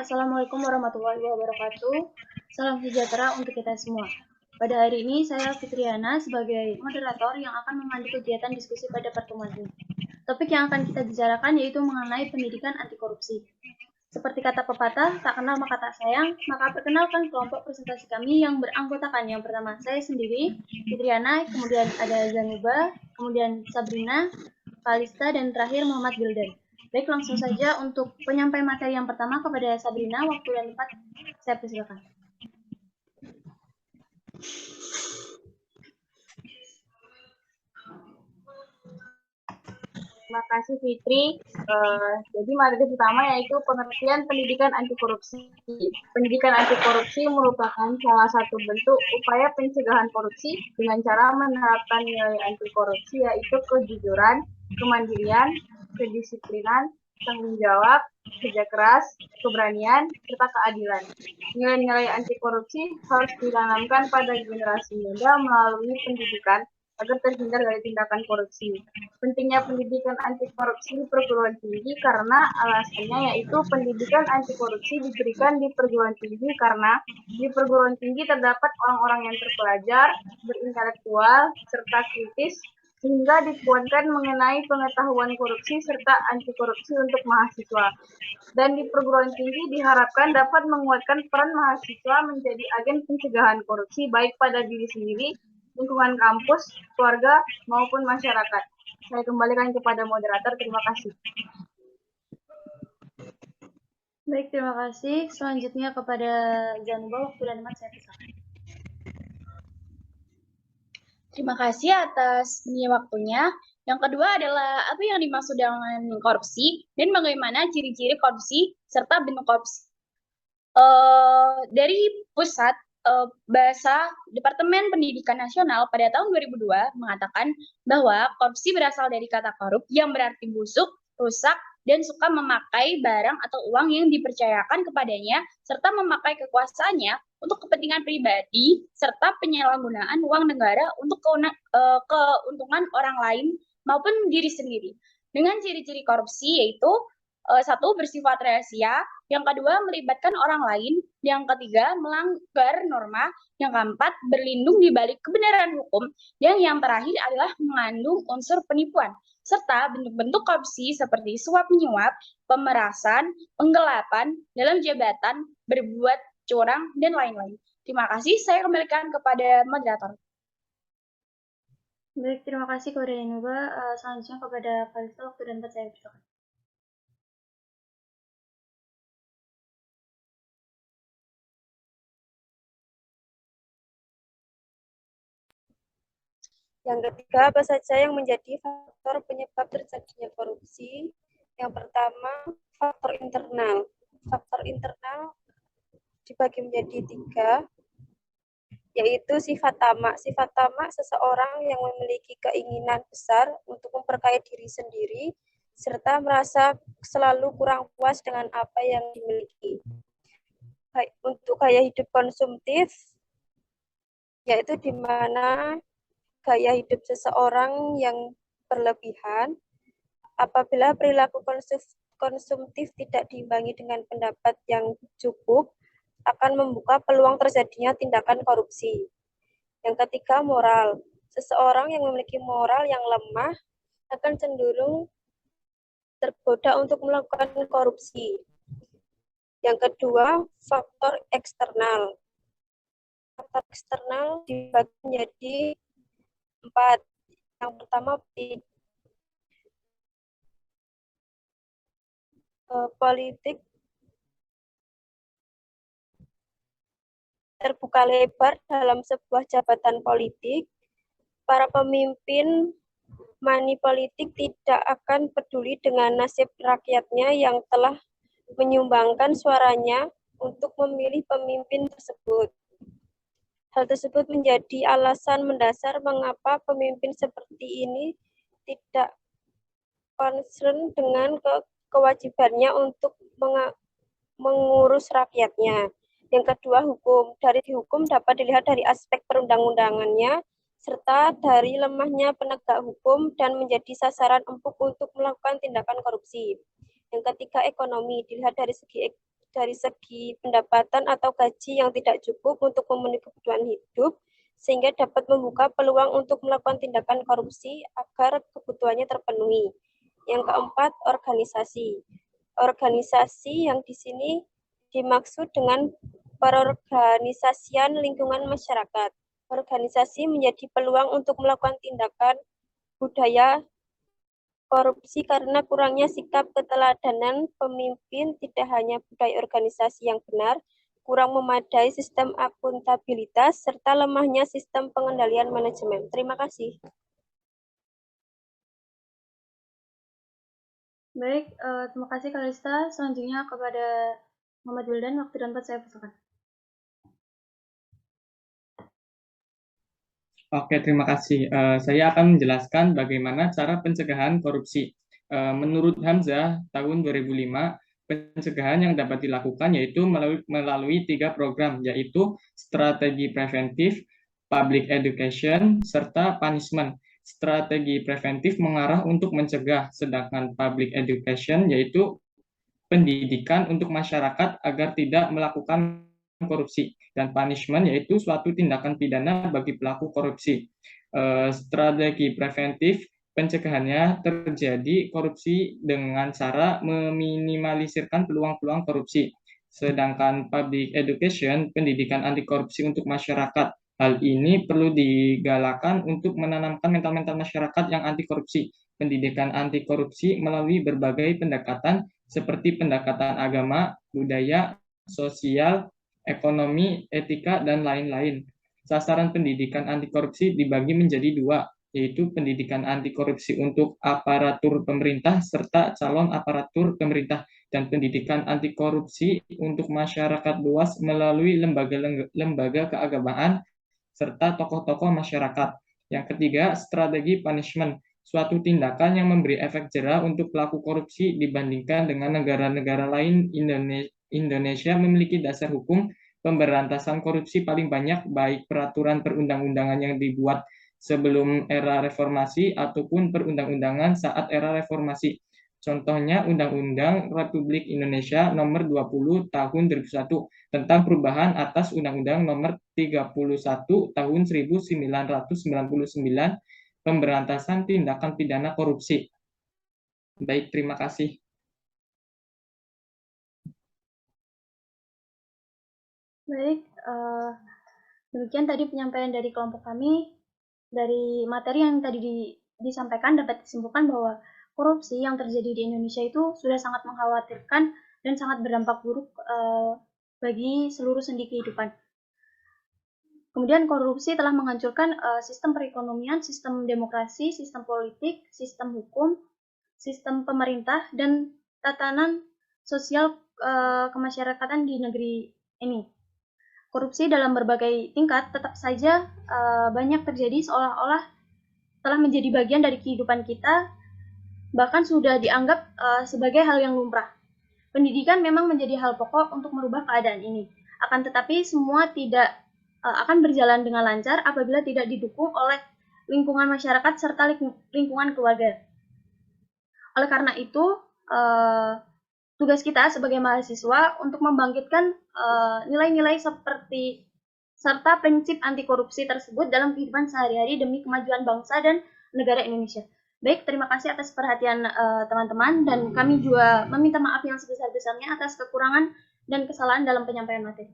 Assalamualaikum warahmatullahi wabarakatuh. Salam sejahtera untuk kita semua. Pada hari ini saya Fitriana sebagai moderator yang akan memandu kegiatan diskusi pada pertemuan ini. Topik yang akan kita bicarakan yaitu mengenai pendidikan anti korupsi. Seperti kata pepatah, tak kenal maka tak sayang, maka perkenalkan kelompok presentasi kami yang beranggotakan. Yang pertama saya sendiri, Fitriana, kemudian ada Zanuba, kemudian Sabrina, Kalista, dan terakhir Muhammad Gildan. Baik, langsung saja untuk penyampaian materi yang pertama kepada Sabrina, waktu dan tempat saya persilakan. Terima kasih Fitri. Jadi materi pertama yaitu pengertian pendidikan anti korupsi. Pendidikan anti korupsi merupakan salah satu bentuk upaya pencegahan korupsi dengan cara menerapkan nilai anti korupsi yaitu kejujuran, kemandirian, kedisiplinan, tanggung jawab, kerja keras, keberanian, serta keadilan. Nilai-nilai anti korupsi harus ditanamkan pada generasi muda melalui pendidikan agar terhindar dari tindakan korupsi. Pentingnya pendidikan anti korupsi di perguruan tinggi karena alasannya yaitu pendidikan anti korupsi diberikan di perguruan tinggi karena di perguruan tinggi terdapat orang-orang yang terpelajar, berintelektual, serta kritis, sehingga dikuatkan mengenai pengetahuan korupsi serta anti korupsi untuk mahasiswa. Dan di perguruan tinggi diharapkan dapat menguatkan peran mahasiswa menjadi agen pencegahan korupsi baik pada diri sendiri, lingkungan kampus, keluarga, maupun masyarakat. Saya kembalikan kepada moderator. Terima kasih. Baik, terima kasih. Selanjutnya kepada Zanuba, waktu dan tempat saya persilakan. Terima kasih atas waktunya. Yang kedua adalah apa yang dimaksud dengan korupsi dan bagaimana ciri-ciri korupsi serta bentuk korupsi. Dari pusat bahasa Departemen Pendidikan Nasional pada tahun 2002 mengatakan bahwa korupsi berasal dari kata korup yang berarti busuk, rusak, dan suka memakai barang atau uang yang dipercayakan kepadanya serta memakai kekuasaannya untuk kepentingan pribadi serta penyalahgunaan uang negara untuk keuntungan orang lain maupun diri sendiri. Dengan ciri-ciri korupsi yaitu satu, bersifat rahasia, yang kedua melibatkan orang lain, yang ketiga melanggar norma, yang keempat berlindung di balik kebenaran hukum, dan yang terakhir adalah mengandung unsur penipuan, serta bentuk-bentuk korupsi seperti suap menyuap, pemerasan, penggelapan dalam jabatan, berbuat curang, dan lain-lain. Terima kasih, saya kembalikan kepada moderator. Baik, terima kasih kepada Zanuba. Selanjutnya kepada Kalista, waktu dan tempat saya persilakan. Yang ketiga, apa saja yang menjadi faktor penyebab terjadinya korupsi? Yang pertama, faktor internal. Faktor internal dibagi menjadi tiga, yaitu sifat tamak. Sifat tamak seseorang yang memiliki keinginan besar untuk memperkaya diri sendiri, serta merasa selalu kurang puas dengan apa yang dimiliki. Untuk gaya hidup konsumtif, yaitu di mana gaya hidup seseorang yang berlebihan, apabila perilaku konsumtif tidak diimbangi dengan pendapat yang cukup, akan membuka peluang terjadinya tindakan korupsi. Yang ketiga, moral. Seseorang yang memiliki moral yang lemah akan cenderung tergoda untuk melakukan korupsi. Yang kedua, faktor eksternal. Faktor eksternal dibagi menjadi 4. Yang pertama, politik terbuka lebar dalam sebuah jabatan politik. Para pemimpin money politik tidak akan peduli dengan nasib rakyatnya yang telah menyumbangkan suaranya untuk memilih pemimpin tersebut. Hal tersebut menjadi alasan mendasar mengapa pemimpin seperti ini tidak concern dengan kewajibannya untuk mengurus rakyatnya. Yang kedua, hukum. Dari hukum dapat dilihat dari aspek perundang-undangannya, serta dari lemahnya penegak hukum dan menjadi sasaran empuk untuk melakukan tindakan korupsi. Yang ketiga, ekonomi. Dilihat dari segi dari segi pendapatan atau gaji yang tidak cukup untuk memenuhi kebutuhan hidup, sehingga dapat membuka peluang untuk melakukan tindakan korupsi agar kebutuhannya terpenuhi. Yang keempat, organisasi. Organisasi yang di sini dimaksud dengan perorganisasian lingkungan masyarakat. Organisasi menjadi peluang untuk melakukan tindakan budaya korupsi karena kurangnya sikap keteladanan pemimpin, tidak hanya budaya organisasi yang benar, kurang memadai sistem akuntabilitas, serta lemahnya sistem pengendalian manajemen. Terima kasih. Baik, terima kasih Kalista. Selanjutnya kepada Muhammad Wildan, waktu dan tempat saya persilakan. Oke, terima kasih. Saya akan menjelaskan bagaimana cara pencegahan korupsi. Menurut Hamzah, tahun 2005, pencegahan yang dapat dilakukan yaitu melalui 3 program, yaitu strategi preventif, public education, serta punishment. Strategi preventif mengarah untuk mencegah, sedangkan public education yaitu pendidikan untuk masyarakat agar tidak melakukan korupsi, dan punishment yaitu suatu tindakan pidana bagi pelaku korupsi. Strategi preventif pencegahannya terjadi korupsi dengan cara meminimalisirkan peluang-peluang korupsi. Sedangkan public education, pendidikan anti korupsi untuk masyarakat. Hal ini perlu digalakan untuk menanamkan mental-mental masyarakat yang anti korupsi. Pendidikan anti korupsi melalui berbagai pendekatan seperti pendekatan agama, budaya, sosial, ekonomi, etika, dan lain-lain. Sasaran pendidikan anti korupsi dibagi menjadi 2, yaitu pendidikan anti korupsi untuk aparatur pemerintah serta calon aparatur pemerintah, dan pendidikan anti korupsi untuk masyarakat luas melalui lembaga keagamaan serta tokoh-tokoh masyarakat. Yang ketiga, strategi punishment, suatu tindakan yang memberi efek jera untuk pelaku korupsi dibandingkan dengan negara-negara lain. Indonesia memiliki dasar hukum pemberantasan korupsi paling banyak, baik peraturan perundang-undangan yang dibuat sebelum era reformasi ataupun perundang-undangan saat era reformasi. Contohnya Undang-Undang Republik Indonesia Nomor 20 Tahun 2001 tentang perubahan atas Undang-Undang Nomor 31 Tahun 1999 pemberantasan tindakan pidana korupsi. Baik, terima kasih. Baik, demikian tadi penyampaian dari kelompok kami. Dari materi yang tadi disampaikan dapat disimpulkan bahwa korupsi yang terjadi di Indonesia itu sudah sangat mengkhawatirkan dan sangat berdampak buruk bagi seluruh sendi kehidupan. Kemudian korupsi telah menghancurkan sistem perekonomian, sistem demokrasi, sistem politik, sistem hukum, sistem pemerintah, dan tatanan sosial kemasyarakatan di negeri ini. Korupsi dalam berbagai tingkat tetap saja banyak terjadi, seolah-olah telah menjadi bagian dari kehidupan kita, bahkan sudah dianggap sebagai hal yang lumrah. Pendidikan memang menjadi hal pokok untuk merubah keadaan ini. Akan tetapi semua tidak akan berjalan dengan lancar apabila tidak didukung oleh lingkungan masyarakat serta lingkungan keluarga. Oleh karena itu, tugas kita sebagai mahasiswa untuk membangkitkan nilai-nilai seperti serta prinsip anti korupsi tersebut dalam kehidupan sehari-hari demi kemajuan bangsa dan negara Indonesia. Baik, terima kasih atas perhatian teman-teman, dan kami juga meminta maaf yang sebesar-besarnya atas kekurangan dan kesalahan dalam penyampaian materi.